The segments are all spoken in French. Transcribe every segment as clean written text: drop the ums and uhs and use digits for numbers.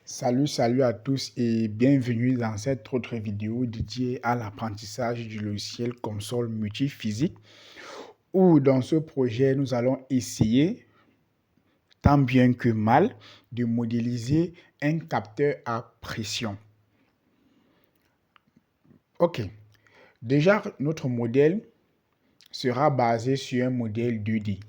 Salut à tous et bienvenue dans cette autre vidéo dédiée à l'apprentissage du logiciel console multiphysique où dans ce projet nous allons essayer tant bien que mal de modéliser un capteur à pression. Ok, déjà notre modèle sera basé sur un modèle 2D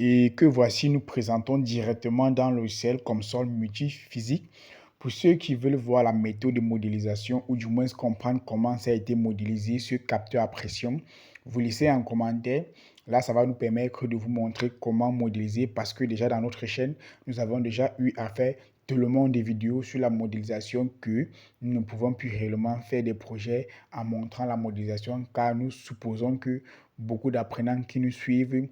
et que voici nous présentons directement dans le logiciel console multiphysique. Pour ceux qui veulent voir la méthode de modélisation ou du moins comprendre comment ça a été modélisé ce capteur à pression, vous laissez un commentaire. Là, ça va nous permettre de vous montrer comment modéliser parce que déjà dans notre chaîne, nous avons déjà eu à faire tellement de vidéos sur la modélisation que nous ne pouvons plus réellement faire des projets en montrant la modélisation car nous supposons que beaucoup d'apprenants qui nous suivent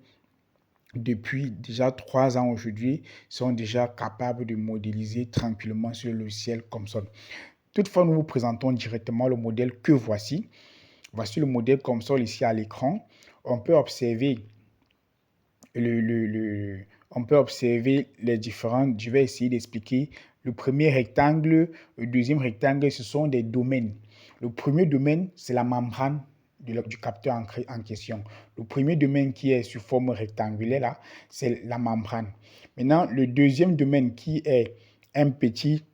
depuis déjà 3 ans aujourd'hui, sont déjà capables de modéliser tranquillement sur le logiciel console. Toutefois, nous vous présentons directement le modèle que voici. Voici le modèle console ici à l'écran. On peut observer les différentes. Je vais essayer d'expliquer. Le premier rectangle, le deuxième rectangle, ce sont des domaines. Le premier domaine, c'est la membrane du capteur en question. Le premier domaine qui est sous forme rectangulaire, là, c'est la membrane. Maintenant, le deuxième domaine qui est un petit,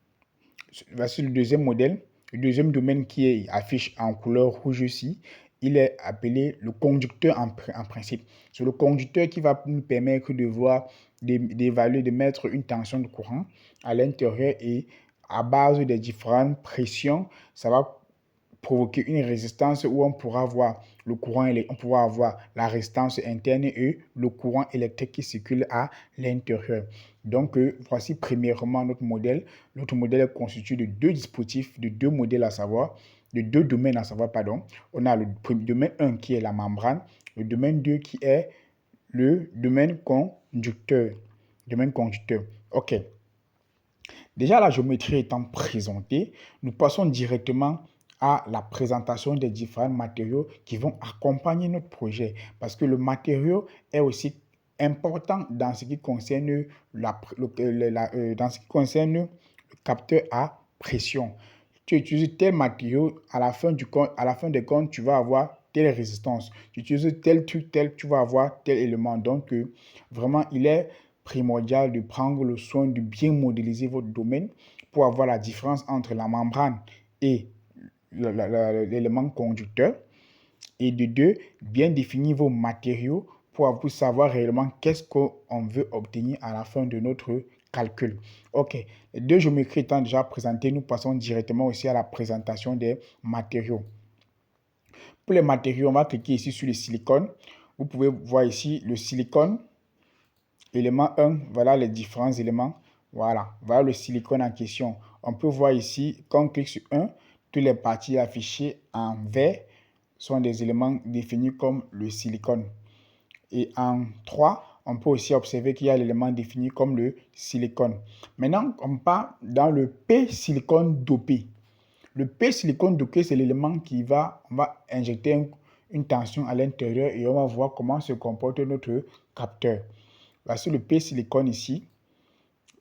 voici le deuxième modèle. Le deuxième domaine qui est affiché en couleur rouge ici, il est appelé le conducteur en principe. C'est le conducteur qui va nous permettre de voir, d'évaluer, de mettre une tension de courant à l'intérieur et à base des différentes pressions, ça va provoquer une résistance où on pourra avoir le courant, on pourra avoir la résistance interne et le courant électrique qui circule à l'intérieur. Donc, voici premièrement notre modèle. Notre modèle est constitué de deux dispositifs, de deux modèles à savoir, de deux domaines à savoir, pardon. On a le domaine 1 qui est la membrane, le domaine 2 qui est le domaine conducteur. Domaine conducteur. OK. Déjà, la géométrie étant présentée, nous passons directement à la présentation des différents matériaux qui vont accompagner notre projet. Parce que le matériau est aussi important dans ce qui concerne le capteur à pression. Tu utilises tel matériau, à la fin des comptes, tu vas avoir telle résistance. Tu utilises tel truc, tu vas avoir tel élément. Donc, vraiment, il est primordial de prendre le soin de bien modéliser votre domaine pour avoir la différence entre la membrane et l'élément conducteur. Et de deux, bien définir vos matériaux pour savoir réellement qu'est-ce qu'on veut obtenir à la fin de notre calcul. Ok, les deux géométries étant déjà présentées, nous passons directement aussi à la présentation des matériaux. Pour les matériaux, on va cliquer ici sur le silicone. Vous pouvez voir ici le silicone. Élément 1, voilà les différents éléments. Voilà le silicone en question. On peut voir ici, quand on clique sur 1, toutes les parties affichées en vert sont des éléments définis comme le silicone. Et en 3, on peut aussi observer qu'il y a l'élément défini comme le silicone. Maintenant, on part dans le P-silicone dopé. Le P-silicone dopé, c'est l'élément on va injecter une tension à l'intérieur et on va voir comment se comporte notre capteur. Voici le P-silicone ici.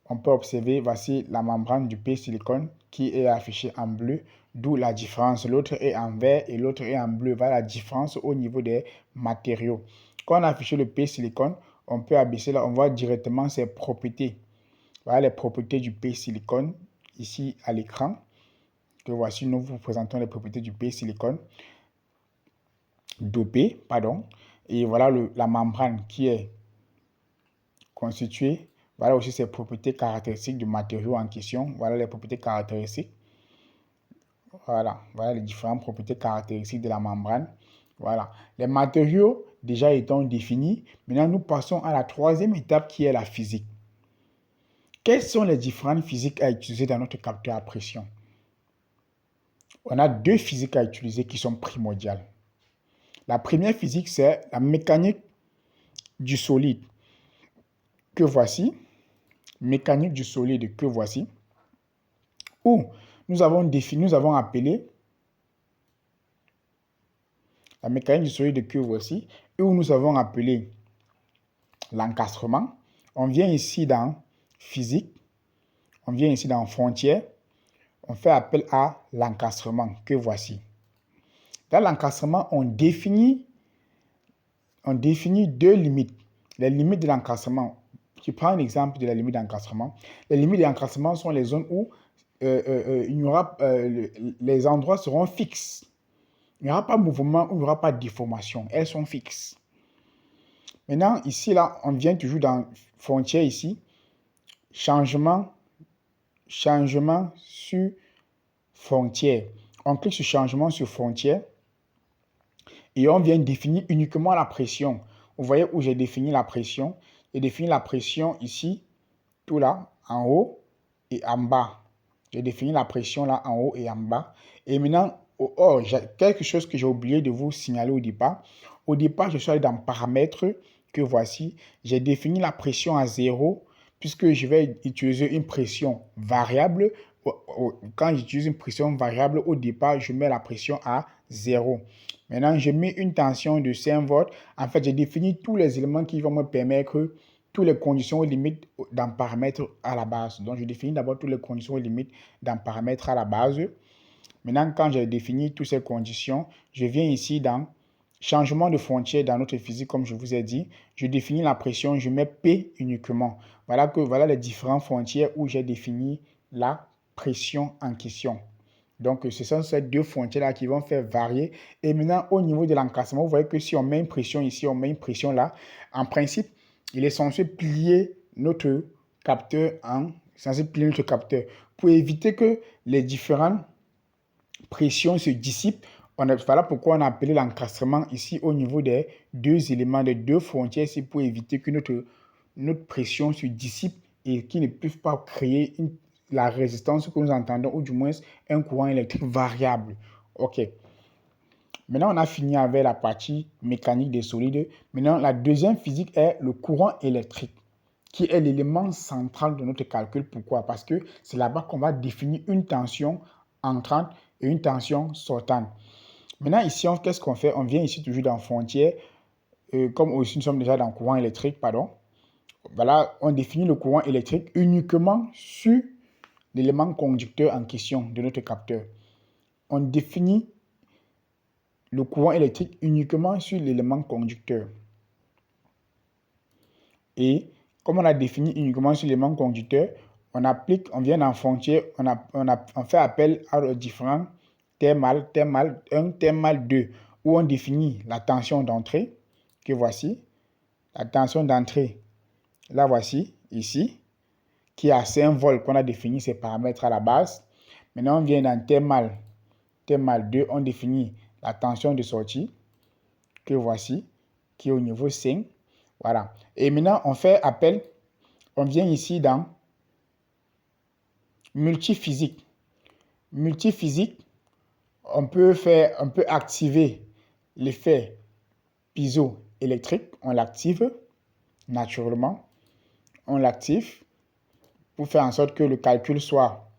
On peut observer, voici la membrane du P-silicone qui est affichée en bleu, d'où la différence. L'autre est en vert et l'autre est en bleu. Voilà la différence au niveau des matériaux. Quand on a affiché le P-silicone, on peut abaisser là, on voit directement ses propriétés. Voilà les propriétés du P-silicone ici à l'écran. Que voici, nous vous présentons les propriétés du P-silicone dopé, pardon. Et voilà la membrane qui est constituée. Voilà aussi ses propriétés caractéristiques du matériau en question. Voilà les propriétés caractéristiques. Voilà les différentes propriétés caractéristiques de la membrane. Voilà. Les matériaux déjà étant définis, maintenant nous passons à la troisième étape qui est la physique. Quelles sont les différentes physiques à utiliser dans notre capteur à pression? On a deux physiques à utiliser qui sont primordiales. La première physique, c'est la mécanique du solide que voici. Mécanique du solide que voici. Où nous avons appelé la mécanique du solide que voici, et où nous avons appelé l'encastrement. On vient ici dans physique, On vient ici dans frontière. On fait appel à l'encastrement que voici. Dans l'encastrement, on définit deux limites. Les limites de l'encastrement. Je prends un exemple de la limite d'encastrement. Les limites d'encastrement sont les zones où il y aura, les endroits seront fixes. Il n'y aura pas de mouvement, il n'y aura pas de déformation. Elles sont fixes. Maintenant, ici, là, on vient toujours dans frontière ici. Changement sur frontière. On clique sur changement sur frontière et on vient définir uniquement la pression. Vous voyez où j'ai défini la pression. J'ai défini la pression ici, tout là, en haut et en bas. J'ai défini la pression là en haut et en bas. Et maintenant, j'ai quelque chose que j'ai oublié de vous signaler au départ. Au départ, je suis allé dans paramètres que voici. J'ai défini la pression à 0 puisque je vais utiliser une pression variable. Quand j'utilise une pression variable, au départ, je mets la pression à 0. Maintenant, je mets une tension de 5 volts. En fait, j'ai défini tous les éléments qui vont me permettre toutes les conditions limites d'un paramètre à la base. Donc, je définis d'abord toutes les conditions limites d'un paramètre à la base. Maintenant, quand j'ai défini toutes ces conditions, je viens ici dans changement de frontière dans notre physique, comme je vous ai dit. Je définis la pression, je mets P uniquement. Voilà les différentes frontières où j'ai défini la pression en question. Donc, ce sont ces deux frontières-là qui vont faire varier. Et maintenant, au niveau de l'encastrement, vous voyez que si on met une pression ici, on met une pression là, en principe, il est censé plier notre capteur pour éviter que les différentes pressions se dissipent. Voilà pourquoi on a appelé l'encastrement ici au niveau des deux éléments, des deux frontières, c'est pour éviter que notre pression se dissipe et qu'ils ne puissent pas créer la résistance que nous entendons, ou du moins un courant électrique variable. OK. Maintenant, on a fini avec la partie mécanique des solides. Maintenant, la deuxième physique est le courant électrique, qui est l'élément central de notre calcul. Pourquoi? Parce que c'est là-bas qu'on va définir une tension entrante et une tension sortante. Maintenant, ici, qu'est-ce qu'on fait? On vient ici toujours dans frontière, comme aussi nous sommes déjà dans courant électrique, pardon. Voilà, on définit le courant électrique uniquement sur l'élément conducteur en question de notre capteur. On définit le courant électrique uniquement sur l'élément conducteur. Et comme on a défini uniquement sur l'élément conducteur, on vient en frontière, on fait appel à différents thermales, thermal 1, thermal 2, où on définit la tension d'entrée, que voici. La tension d'entrée, la voici, ici, qui est à 5 volts qu'on a défini ces paramètres à la base. Maintenant, on vient dans thermal 2, on définit la tension de sortie, que voici, qui est au niveau 5. Voilà. Et maintenant, on vient ici dans multiphysique. Multiphysique, on peut activer l'effet piezoélectrique. On l'active naturellement. On l'active pour faire en sorte que le calcul soit,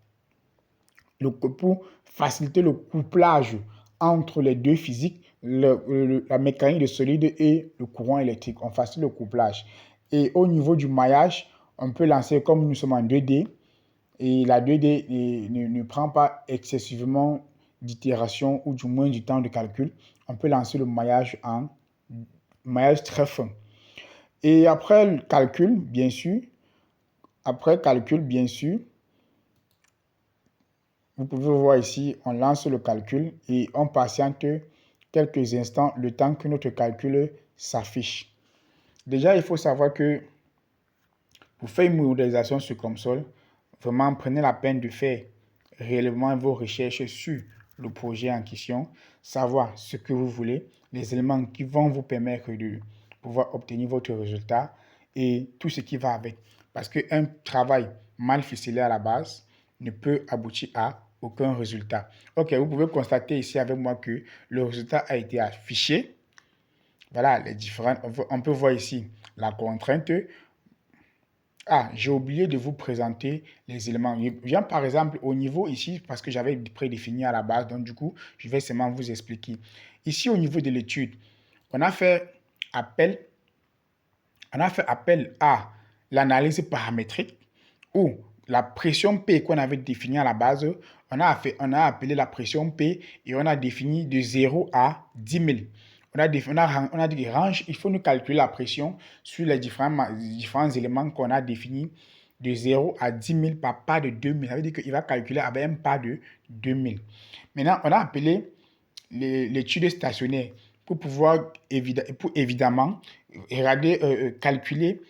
pour faciliter le couplage entre les deux physiques, la mécanique de solide et le courant électrique. On facilite le couplage. Et au niveau du maillage, on peut lancer, comme nous sommes en 2D, et la 2D ne prend pas excessivement d'itération ou du moins du temps de calcul, on peut lancer le maillage en maillage très fin. Et après le calcul, bien sûr, vous pouvez voir ici, on lance le calcul et on patiente quelques instants le temps que notre calcul s'affiche. Déjà, il faut savoir que pour faire une modélisation sur console, vraiment prenez la peine de faire réellement vos recherches sur le projet en question, savoir ce que vous voulez, les éléments qui vont vous permettre de pouvoir obtenir votre résultat et tout ce qui va avec. Parce qu'un travail mal ficelé à la base ne peut aboutir à aucun résultat. Ok, vous pouvez constater ici avec moi que le résultat a été affiché. Voilà les différents. On peut voir ici la contrainte. Ah, j'ai oublié de vous présenter les éléments. Je viens par exemple au niveau ici, parce que j'avais prédéfini à la base, donc du coup, je vais seulement vous expliquer. Ici, au niveau de l'étude, on a fait appel à l'analyse paramétrique, où la pression P qu'on avait définie à la base, on a appelé la pression P et on a défini de 0 à 10 000. On a dit range, il faut nous calculer la pression sur les différents éléments qu'on a définis de 0 à 10 000 par pas de 2000. Ça veut dire qu'il va calculer avec un pas de 2000. Maintenant, on a appelé l'étude stationnaire pour pouvoir évidemment calculer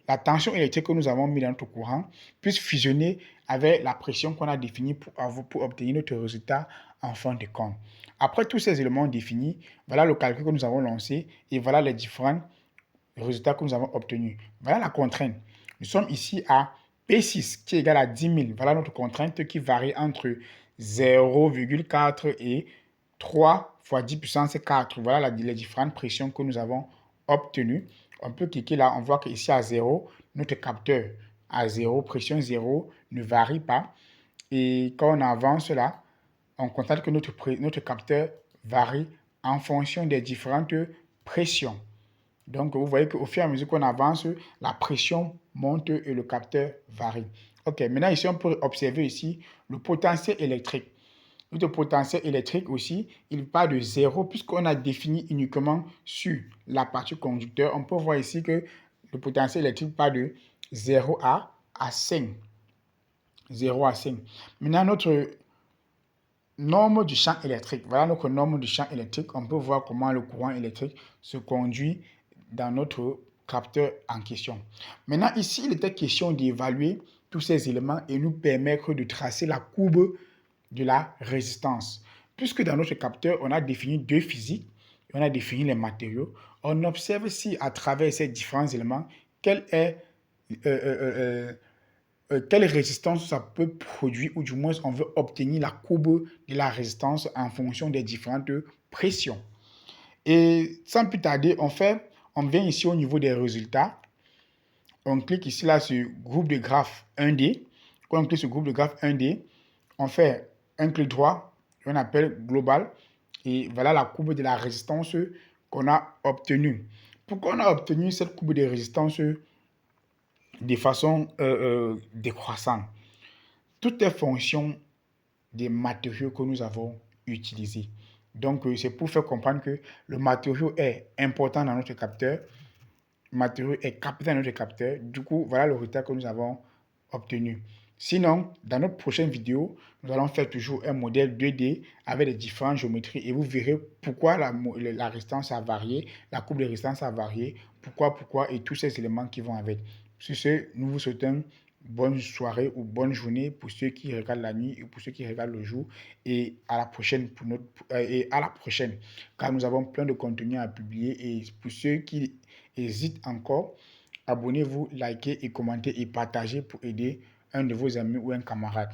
la tension électrique que nous avons mis dans notre courant, puisse fusionner avec la pression qu'on a définie pour obtenir notre résultat en fin de compte. Après tous ces éléments définis, voilà le calcul que nous avons lancé et voilà les différents résultats que nous avons obtenus. Voilà la contrainte. Nous sommes ici à P6 qui est égal à 10 000. Voilà notre contrainte qui varie entre 0,4 et 3 fois 10 puissance 4. Voilà les différentes pressions que nous avons obtenues. On peut cliquer là, on voit qu'ici à 0, notre capteur à 0, pression 0, ne varie pas. Et quand on avance là, on constate que notre capteur varie en fonction des différentes pressions. Donc, vous voyez qu'au fur et à mesure qu'on avance, la pression monte et le capteur varie. Ok, maintenant ici, on peut observer ici le potentiel électrique. Notre potentiel électrique aussi, il part de 0 puisqu'on a défini uniquement sur la partie conducteur. On peut voir ici que le potentiel électrique part de 0 à 5. 0 à 5. Maintenant, notre norme du champ électrique. Voilà notre norme du champ électrique. On peut voir comment le courant électrique se conduit dans notre capteur en question. Maintenant, ici, il était question d'évaluer tous ces éléments et nous permettre de tracer la courbe de la résistance. Puisque dans notre capteur, on a défini deux physiques, on a défini les matériaux, on observe si à travers ces différents éléments, quelle résistance ça peut produire, ou du moins on veut obtenir la courbe de la résistance en fonction des différentes pressions. Et sans plus tarder, on vient ici au niveau des résultats. On clique ici là sur groupe de graphe 1D. Quand on clique sur groupe de graphe 1D, on fait un clic droit, on appelle global. Et voilà la courbe de la résistance qu'on a obtenue. Pourquoi on a obtenu cette courbe de résistance de façon décroissante? Tout est fonction des matériaux que nous avons utilisés. Donc, c'est pour faire comprendre que le matériau est important dans notre capteur. Le matériau est capital dans notre capteur. Du coup, voilà le résultat que nous avons obtenu. Sinon, dans notre prochaine vidéo, nous allons faire toujours un modèle 2D avec les différentes géométries et vous verrez pourquoi la résistance a varié, la courbe de résistance a varié, pourquoi et tous ces éléments qui vont avec. Sur ce, nous vous souhaitons bonne soirée ou bonne journée pour ceux qui regardent la nuit et pour ceux qui regardent le jour. Et à la prochaine, car nous avons plein de contenu à publier. Et pour ceux qui hésitent encore, abonnez-vous, likez et commentez et partagez pour aider un de vos amis ou un camarade.